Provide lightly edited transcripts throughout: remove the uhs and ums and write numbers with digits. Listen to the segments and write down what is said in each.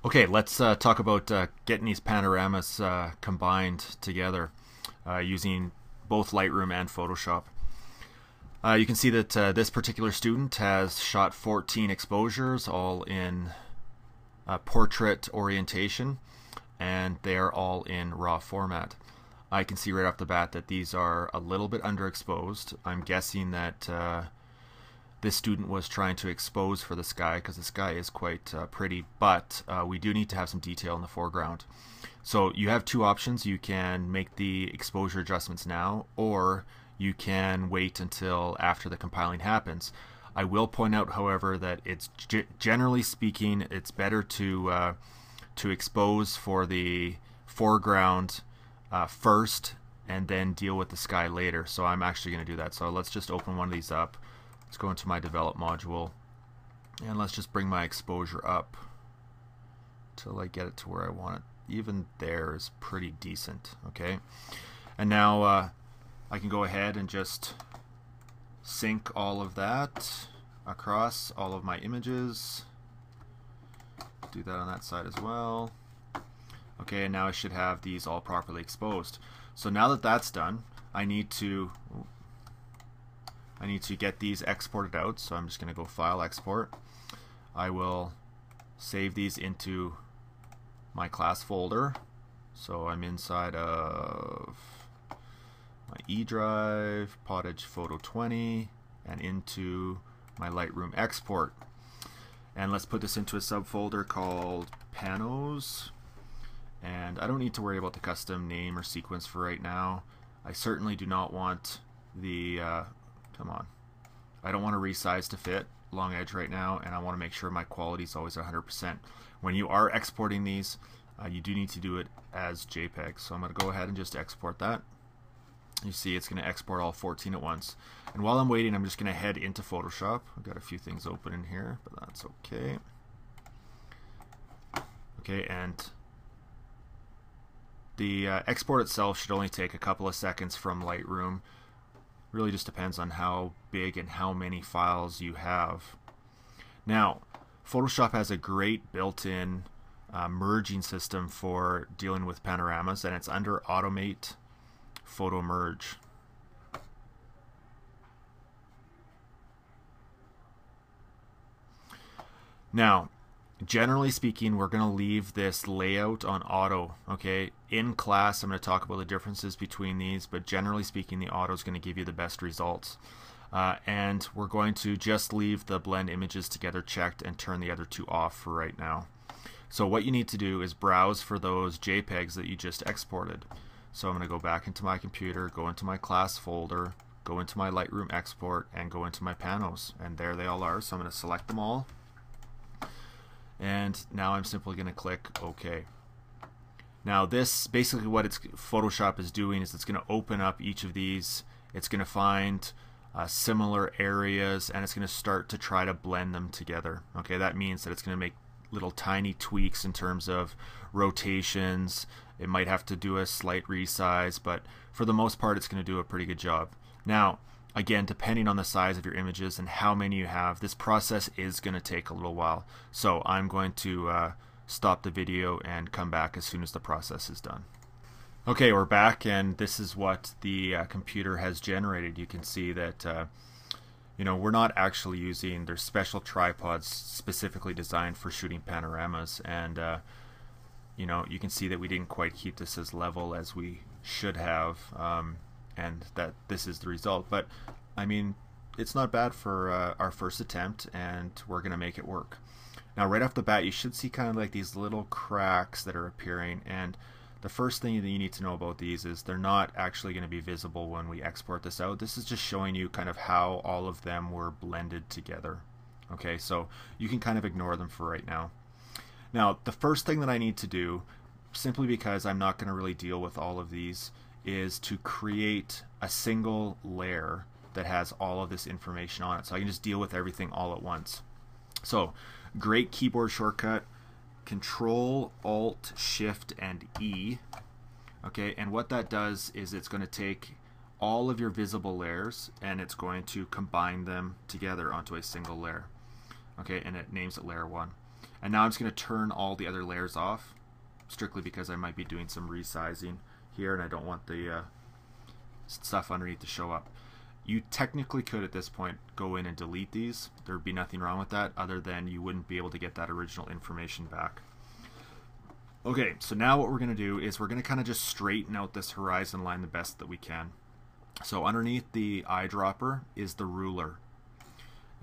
Okay, let's talk about getting these panoramas combined together using both Lightroom and Photoshop. You can see that this particular student has shot 14 exposures, all in portrait orientation, and they are all in RAW format. I can see right off the bat that these are a little bit underexposed. I'm guessing that this student was trying to expose for the sky, because the sky is quite pretty, but we do need to have some detail in the foreground. So you have two options. You can make the exposure adjustments now, or you can wait until after the compiling happens. I will point out, however, that it's generally speaking, it's better to expose for the foreground first and then deal with the sky later. So I'm actually going to do that. So let's just open one of these up. Let's go into my develop module, and let's just bring my exposure up till I get it to where I want it. Even there is pretty decent. Okay, and now I can go ahead and just sync all of that across all of my images. Do that on that side as well. Okay, and now I should have these all properly exposed. So now that that's done, I need to get these exported out. So I'm just going to go File, Export. I will save these into my class folder. So I'm inside of my E drive, Pottage Photo 20, and into my Lightroom export. And let's put this into a subfolder called Panos. And I don't need to worry about the custom name or sequence for right now. I certainly do not want the come on. I don't want to resize to fit long edge right now, and I want to make sure my quality is always 100%. When you are exporting these, you do need to do it as JPEG. So I'm going to go ahead and just export that. You see it's going to export all 14 at once. And while I'm waiting, I'm just going to head into Photoshop. I've got a few things open in here, but that's okay. Okay, and the export itself should only take a couple of seconds from Lightroom. Really just depends on how big and how many files you have. Now, Photoshop has a great built-in merging system for dealing with panoramas, and it's under Automate Photo Merge. Now, generally speaking, we're going to leave this layout on auto. Okay, in class I'm going to talk about the differences between these, but generally speaking the auto is going to give you the best results. And we're going to just leave the blend images together checked and turn the other two off for right now. So what you need to do is browse for those JPEGs that you just exported. So I'm going to go back into my computer, go into my class folder, go into my Lightroom export, and go into my panos, and there they all are. So I'm going to select them all. And now I'm simply going to click OK. Now this, basically what Photoshop is doing is it's going to open up each of these. It's going to find similar areas, and it's going to start to try to blend them together. Okay, that means that it's going to make little tiny tweaks in terms of rotations. It might have to do a slight resize, but for the most part it's going to do a pretty good job. Now, again, depending on the size of your images and how many you have, this process is going to take a little while. So I'm going to stop the video and come back as soon as the process is done. Okay, we're back, and this is what the computer has generated. You can see that we're not actually using, there's special tripods specifically designed for shooting panoramas, and you can see that we didn't quite keep this as level as we should have. And that this is the result, but I mean, it's not bad for our first attempt, and we're gonna make it work. Now right off the bat you should see kind of like these little cracks that are appearing, and the first thing that you need to know about these is they're not actually going to be visible when we export this out. This is just showing you kind of how all of them were blended together. Okay, so you can kind of ignore them for right now. Now the first thing that I need to do, simply because I'm not going to really deal with all of these, is to create a single layer that has all of this information on it, so I can just deal with everything all at once. So great keyboard shortcut, Control Alt Shift and E. Okay, and what that does is it's going to take all of your visible layers and it's going to combine them together onto a single layer. Okay, and it names it layer 1. And now I'm just going to turn all the other layers off, strictly because I might be doing some resizing here and I don't want the stuff underneath to show up. You technically could at this point go in and delete these. There would be nothing wrong with that, other than you wouldn't be able to get that original information back. Okay, so now what we're going to do is we're going to kind of just straighten out this horizon line the best that we can. So underneath the eyedropper is the ruler.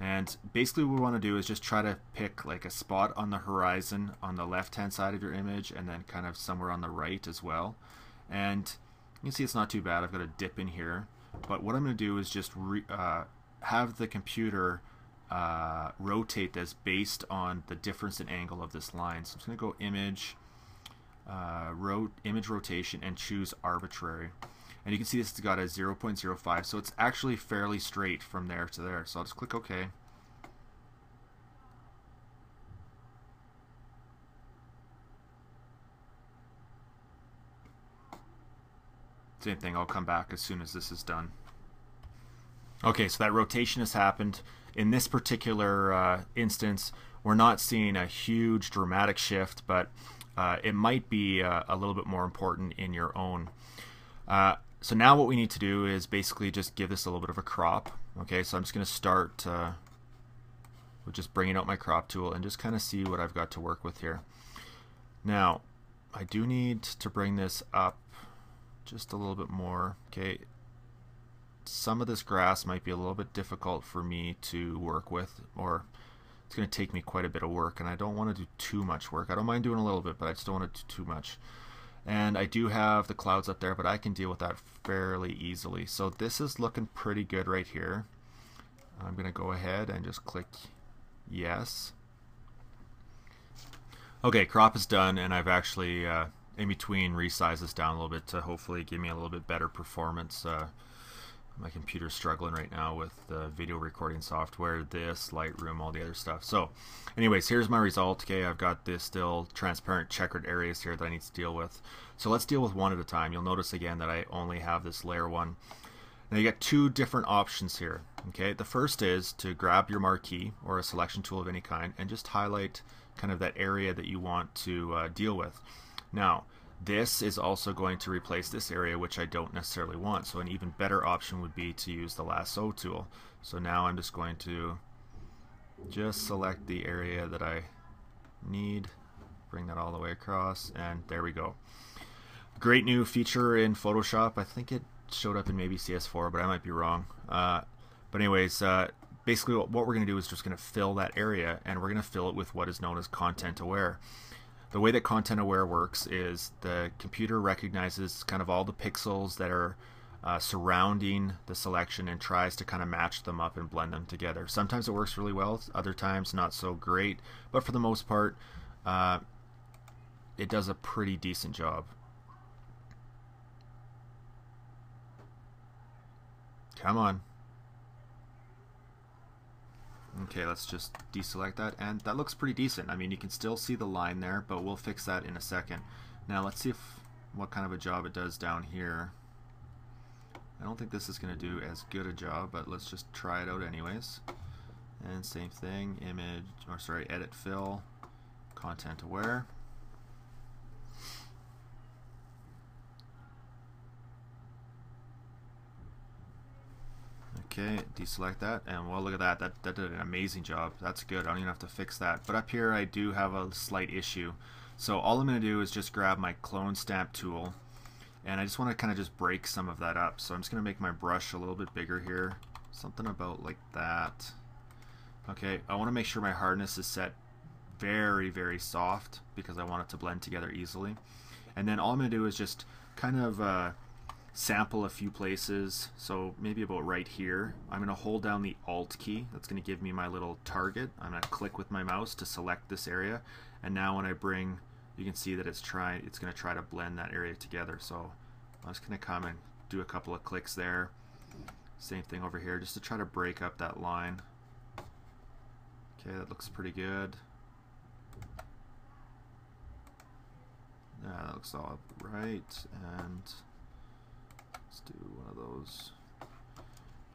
And basically what we want to do is just try to pick like a spot on the horizon on the left hand side of your image, and then kind of somewhere on the right as well. And you can see it's not too bad. I've got a dip in here. But what I'm going to do is just have the computer rotate this based on the difference in angle of this line. So I'm just going to go image, image rotation, and choose arbitrary. And you can see this has got a 0.05, so it's actually fairly straight from there to there. So I'll just click OK. Same thing, I'll come back as soon as this is done. Okay, so that rotation has happened. In this particular instance, we're not seeing a huge dramatic shift, but it might be a little bit more important in your own. So now what we need to do is basically just give this a little bit of a crop. Okay, so I'm just going to start with just bringing out my crop tool and just kind of see what I've got to work with here. Now, I do need to bring this up just a little bit more. Okay, some of this grass might be a little bit difficult for me to work with, or it's going to take me quite a bit of work, and I don't want to do too much work. I don't mind doing a little bit, but I just don't want to do too much. And I do have the clouds up there, but I can deal with that fairly easily. So this is looking pretty good right here. I'm going to go ahead and just click yes. Okay, crop is done, and I've actually in between resize this down a little bit to hopefully give me a little bit better performance. My computer's struggling right now with the video recording software, this, Lightroom, all the other stuff. So anyways, here's my result. Okay, I've got this still transparent checkered areas here that I need to deal with. So let's deal with one at a time. You'll notice again that I only have this layer one. Now you got two different options here. Okay, the first is to grab your marquee or a selection tool of any kind and just highlight kind of that area that you want to deal with. Now, this is also going to replace this area, which I don't necessarily want. So an even better option would be to use the lasso tool. So now I'm just going to just select the area that I need, bring that all the way across, and there we go. Great new feature in Photoshop. I think it showed up in maybe CS4, but I might be wrong. But anyways, basically what we're going to do is just going to fill that area, and we're going to fill it with what is known as content aware. The way that content aware works is the computer recognizes kind of all the pixels that are surrounding the selection and tries to kind of match them up and blend them together. Sometimes it works really well, other times not so great, but for the most part it does a pretty decent job. Come on. Okay, let's just deselect that, and that looks pretty decent. I mean, you can still see the line there, but we'll fix that in a second. Now let's see what kind of a job it does down here. I don't think this is going to do as good a job, but let's just try it out anyways. And same thing, image, or sorry, edit fill, content aware. Okay, deselect that, and well, look at that. That did an amazing job. That's good. I don't even have to fix that. But up here I do have a slight issue. So all I'm going to do is just grab my clone stamp tool, and I just want to kind of just break some of that up. So I'm just going to make my brush a little bit bigger here. Something about like that. Okay, I want to make sure my hardness is set very, very soft because I want it to blend together easily. And then all I'm going to do is just kind of sample a few places, so maybe about right here. I'm going to hold down the Alt key. That's going to give me my little target. I'm going to click with my mouse to select this area, and now when I bring, you can see that it's going to try to blend that area together. So I'm just going to come and do a couple of clicks there. Same thing over here, just to try to break up that line. Okay, that looks pretty good. Yeah, that looks all right, and let's do one of those.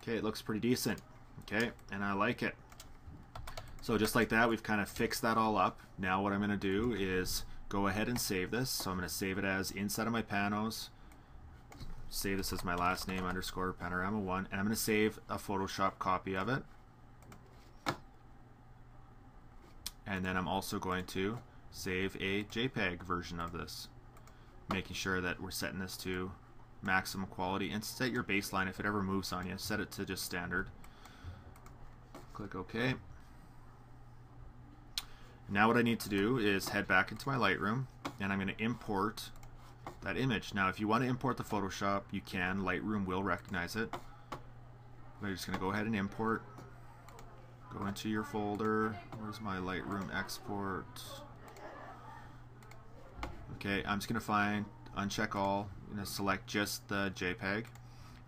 Okay, it looks pretty decent. Okay, and I like it. So just like that, we've kind of fixed that all up. Now what I'm going to do is go ahead and save this. So I'm going to save it as inside of my panos. Save this as my last name underscore panorama 1, and I'm going to save a Photoshop copy of it. And then I'm also going to save a JPEG version of this, making sure that we're setting this to maximum quality, and set your baseline. If it ever moves on you, set it to just standard. Click OK. Now what I need to do is head back into my Lightroom, and I'm going to import that image. Now if you want to import the Photoshop, you can. Lightroom will recognize it. I'm just going to go ahead and import. Go into your folder. Where's my Lightroom export? Okay, I'm just going to uncheck all. I'm going to select just the JPEG.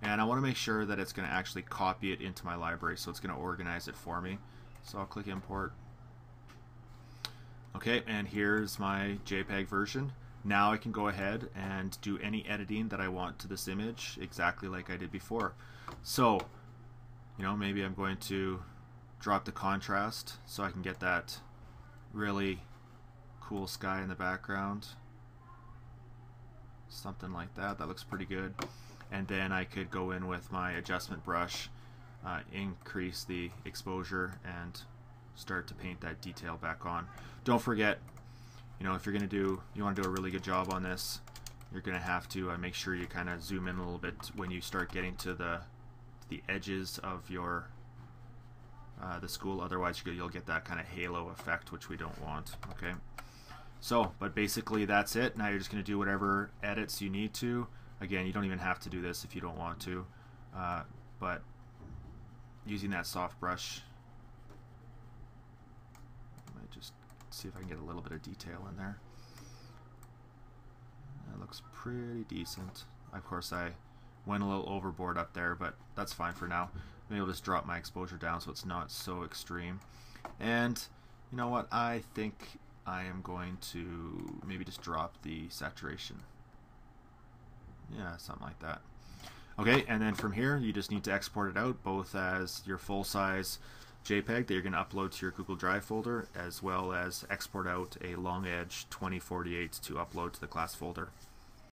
And I want to make sure that it's going to actually copy it into my library, so it's going to organize it for me. So I'll click import. Okay, and here's my JPEG version. Now I can go ahead and do any editing that I want to this image, exactly like I did before. So, maybe I'm going to drop the contrast so I can get that really cool sky in the background. Something like that. That looks pretty good. And then I could go in with my adjustment brush, increase the exposure, and start to paint that detail back on. Don't forget, if you're going to you want to do a really good job on this, you're going to have to make sure you kind of zoom in a little bit when you start getting to the edges of your the school. Otherwise you'll get that kind of halo effect, which we don't want. Okay, so but basically that's it. Now you're just going to do whatever edits you need to. Again, you don't even have to do this if you don't want to, but using that soft brush, I might just see if I can get a little bit of detail in there. That looks pretty decent. Of course I went a little overboard up there, but that's fine for now. Maybe I'll just drop my exposure down so it's not so extreme. And you know what, I think I am going to maybe just drop the saturation. Yeah, something like that. Okay, and then from here you just need to export it out, both as your full-size JPEG that you're going to upload to your Google Drive folder, as well as export out a long edge 2048 to upload to the class folder.